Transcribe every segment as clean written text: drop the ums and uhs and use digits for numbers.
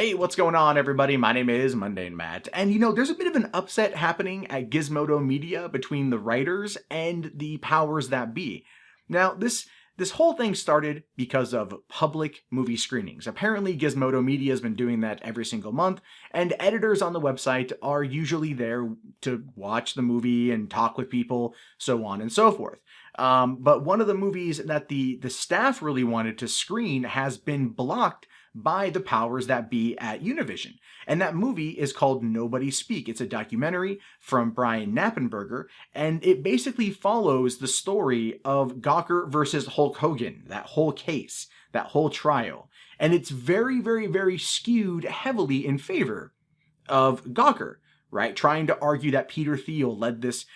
Hey, what's going on, everybody? My name is Mundane Matt, and there's a bit of an upset happening at Gizmodo Media between the writers and the powers that be. Now, this whole thing started because of public movie screenings. Apparently, Gizmodo Media has been doing that every single month, and editors on the website are usually there to watch the movie and talk with people, so on and so forth. But one of the movies that the staff really wanted to screen has been blocked by the powers that be at Univision. And that movie is called Nobody Speak. It's a documentary from Brian Knappenberger, and it basically follows the story of Gawker versus Hulk Hogan, that whole case, that whole trial. And it's very, very, very skewed heavily in favor of Gawker, right? Trying to argue that Peter Thiel led this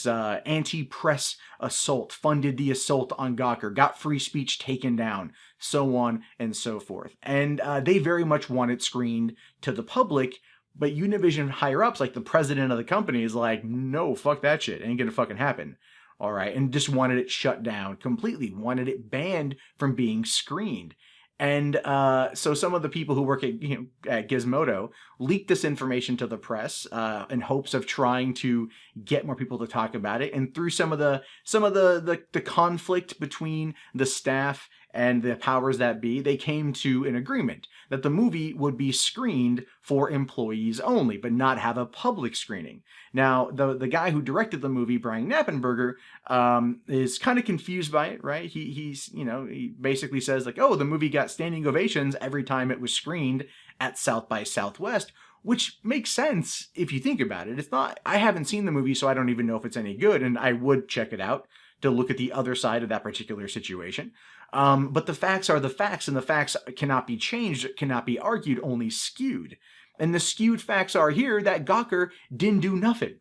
anti-press assault, funded the assault on Gawker, got free speech taken down, so on and so forth. And they very much want it screened to the public, but Univision higher-ups, like the president of the company, is like, no, fuck that shit, ain't gonna fucking happen. All right, and just wanted it shut down completely, wanted it banned from being screened. And so some of the people who work at Gizmodo leaked this information to the press in hopes of trying to get more people to talk about it. And through some of the conflict between the staff and the powers that be, they came to an agreement that the movie would be screened for employees only, but not have a public screening. Now, the guy who directed the movie, Brian Knappenberger, is kind of confused by it, right? He basically says like, oh, the movie got standing ovations every time it was screened at South by Southwest, which makes sense if you think about it. I haven't seen the movie, so I don't even know if it's any good, and I would check it out to look at the other side of that particular situation. But the facts are the facts, and the facts cannot be changed, cannot be argued, only skewed. And the skewed facts are here that Gawker didn't do nothing,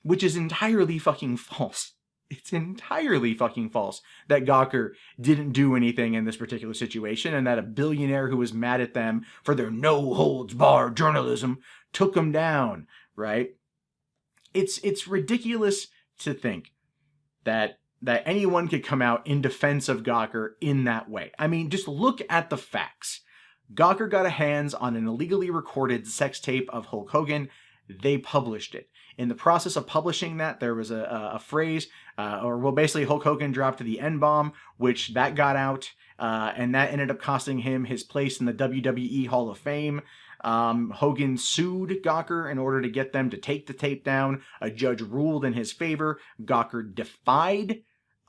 which is entirely fucking false. It's entirely fucking false that Gawker didn't do anything in this particular situation, and that a billionaire who was mad at them for their no-holds-barred journalism took them down, right? It's ridiculous to think that anyone could come out in defense of Gawker in that way. I mean, just look at the facts. Gawker got a hands on an illegally recorded sex tape of Hulk Hogan. They published it. In the process of publishing that, there was a phrase, basically Hulk Hogan dropped the N-bomb, which that got out, and that ended up costing him his place in the WWE Hall of Fame. Hogan sued Gawker in order to get them to take the tape down. A judge ruled in his favor. Gawker defied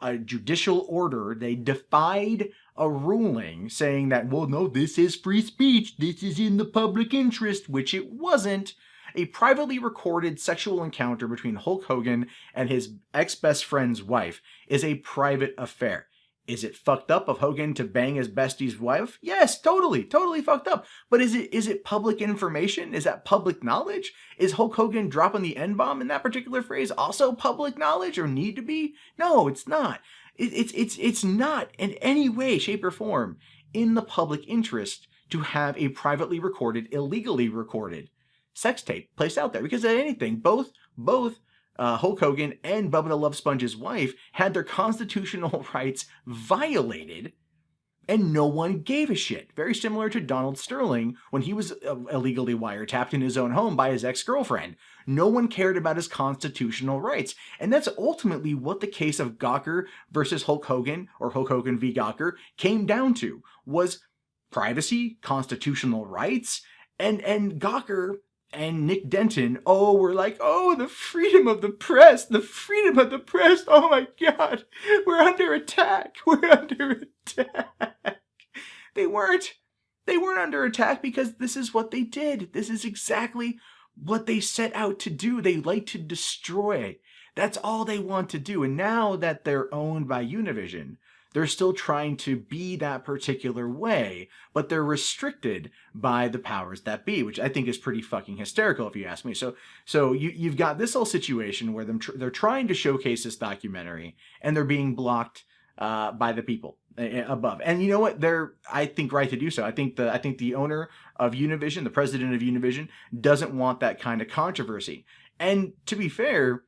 a judicial order. They defied a ruling saying that, well, no, this is free speech. This is in the public interest, which it wasn't. A privately recorded sexual encounter between Hulk Hogan and his ex-best friend's wife is a private affair. Is it fucked up of Hogan to bang his bestie's wife? Yes, totally fucked up. But is it public information? Is that public knowledge? Is Hulk Hogan dropping the N-bomb in that particular phrase also public knowledge or need to be? No, it's not. It's not in any way, shape, or form in the public interest to have a privately recorded, illegally recorded sex tape placed out there, because at anything, both Hulk Hogan and Bubba the Love Sponge's wife had their constitutional rights violated, and no one gave a shit. Very similar to Donald Sterling when he was illegally wiretapped in his own home by his ex-girlfriend. No one cared about his constitutional rights. And that's ultimately what the case of Gawker versus Hulk Hogan, or Hulk Hogan v. Gawker, came down to, was privacy, constitutional rights, and Gawker and Nick Denton, were like, the freedom of the press, oh my God, we're under attack. They weren't under attack because this is what they did. This is exactly what they set out to do. They like to destroy. That's all they want to do. And now that they're owned by Univision, they're still trying to be that particular way, but they're restricted by the powers that be, which I think is pretty fucking hysterical if you ask me. So you've got this whole situation where they're trying to showcase this documentary, and they're being blocked by the people above. And you know what? They're, I think, right to do so. I think the owner of Univision, the president of Univision, doesn't want that kind of controversy. And to be fair,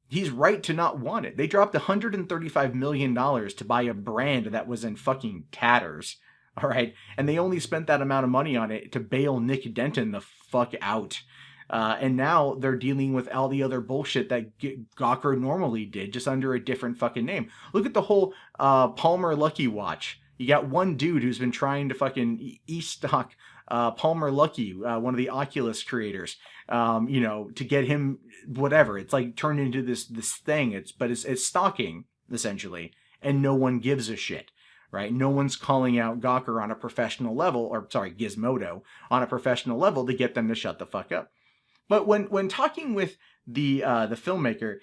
he's right to not want it. They dropped $135 million to buy a brand that was in fucking tatters. All right. And they only spent that amount of money on it to bail Nick Denton the fuck out. And now they're dealing with all the other bullshit that Gawker normally did, just under a different fucking name. Look at the whole Palmer Luckey watch. You got one dude who's been trying to fucking e-stock Palmer Luckey, one of the Oculus creators, to get him whatever. It's like turned into this thing. It's stalking essentially, and no one gives a shit. Right? No one's calling out Gawker on a professional level, or sorry, Gizmodo on a professional level to get them to shut the fuck up. But when talking with the filmmaker,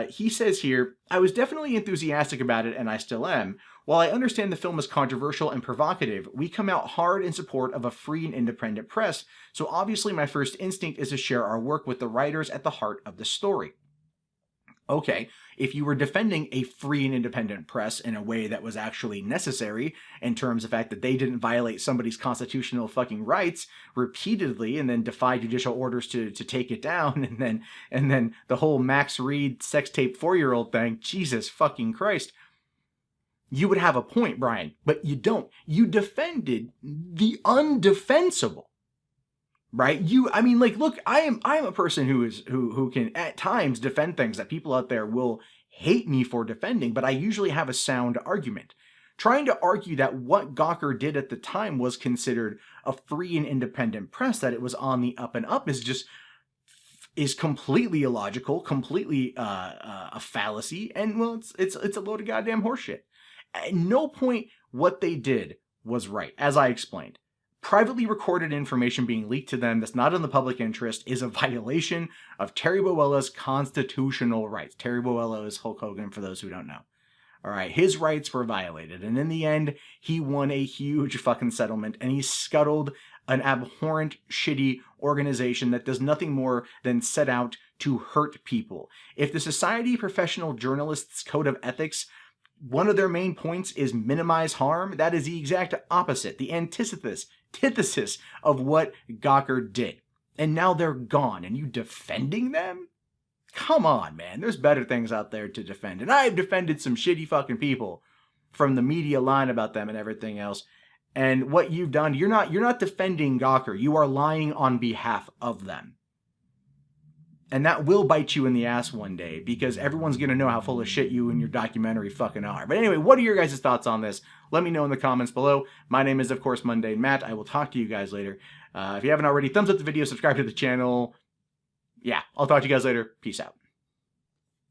he says here, I was definitely enthusiastic about it, and I still am. While I understand the film is controversial and provocative, we come out hard in support of a free and independent press, so obviously my first instinct is to share our work with the writers at the heart of the story. Okay, if you were defending a free and independent press in a way that was actually necessary, in terms of the fact that they didn't violate somebody's constitutional fucking rights repeatedly and then defy judicial orders to take it down, and then the whole Max Reed sex tape 4-year-old thing, Jesus fucking Christ, you would have a point, Brian, but you don't. You defended the undefensible. Right? Look, I'm a person who can at times defend things that people out there will hate me for defending, but I usually have a sound argument. Trying to argue that what Gawker did at the time was considered a free and independent press, that it was on the up and up, is completely illogical, completely a fallacy, and well, it's a load of goddamn horseshit. At no point what they did was right, as I explained. Privately recorded information being leaked to them that's not in the public interest is a violation of Terry Boella's constitutional rights. Terry Boella is Hulk Hogan, for those who don't know. All right, his rights were violated, and in the end, he won a huge fucking settlement, and he scuttled an abhorrent, shitty organization that does nothing more than set out to hurt people. If the Society Professional Journalists Code of Ethics, one of their main points is minimize harm, that is the exact opposite, the antithesis of what Gawker did. And now they're gone, and you defending them? Come on, man. There's better things out there to defend. And I've defended some shitty fucking people from the media line about them and everything else. And what you've done, you're not defending Gawker. You are lying on behalf of them. And that will bite you in the ass one day, because everyone's going to know how full of shit you and your documentary fucking are. But anyway, what are your guys' thoughts on this? Let me know in the comments below. My name is, of course, Mundane Matt. I will talk to you guys later. If you haven't already, thumbs up the video, subscribe to the channel. Yeah, I'll talk to you guys later. Peace out.